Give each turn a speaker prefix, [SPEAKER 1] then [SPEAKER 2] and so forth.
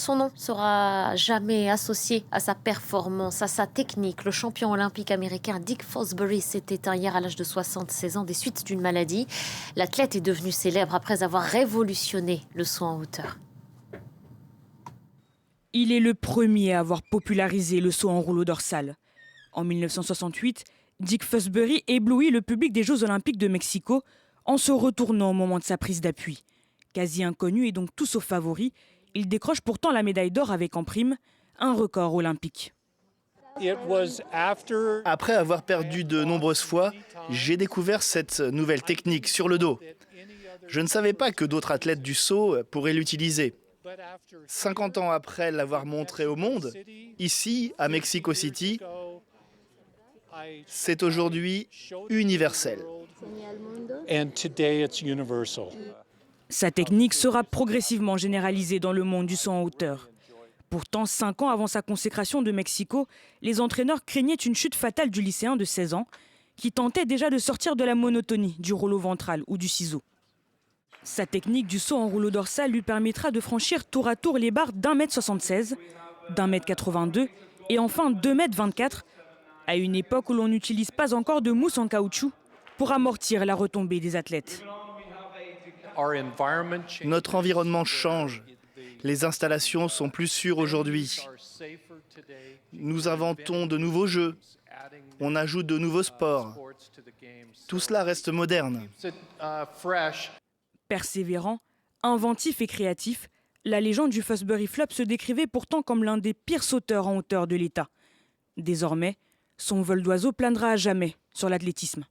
[SPEAKER 1] son nom sera jamais associé à sa performance, à sa technique. Le champion olympique américain Dick Fosbury s'est éteint hier à l'âge de 76 ans des suites d'une maladie. L'athlète est devenu célèbre après avoir révolutionné le saut en hauteur.
[SPEAKER 2] Il est le premier à avoir popularisé le saut en rouleau dorsal. En 1968, Dick Fosbury éblouit le public des Jeux Olympiques de Mexico en se retournant au moment de sa prise d'appui. Quasi inconnu et donc tout sauf favori, il décroche pourtant la médaille d'or avec en prime un record olympique.
[SPEAKER 3] Après avoir perdu de nombreuses fois, j'ai découvert cette nouvelle technique sur le dos. Je ne savais pas que d'autres athlètes du saut pourraient l'utiliser. 50 ans après l'avoir montré au monde, ici, à Mexico City, c'est aujourd'hui universel.
[SPEAKER 2] Sa technique sera progressivement généralisée dans le monde du saut en hauteur. Pourtant, 5 ans avant sa consécration de Mexico, les entraîneurs craignaient une chute fatale du lycéen de 16 ans qui tentait déjà de sortir de la monotonie du rouleau ventral ou du ciseau. Sa technique du saut en rouleau dorsal lui permettra de franchir tour à tour les barres d'1,76 m, d'1,82 m et enfin 2,24 m, à une époque où l'on n'utilise pas encore de mousse en caoutchouc pour amortir la retombée des athlètes.
[SPEAKER 3] Notre environnement change. Les installations sont plus sûres aujourd'hui. Nous inventons de nouveaux jeux. On ajoute de nouveaux sports. Tout cela reste moderne.
[SPEAKER 2] Persévérant, inventif et créatif, la légende du Fosbury Flop se décrivait pourtant comme l'un des pires sauteurs en hauteur de l'État. Désormais, son vol d'oiseau planera à jamais sur l'athlétisme.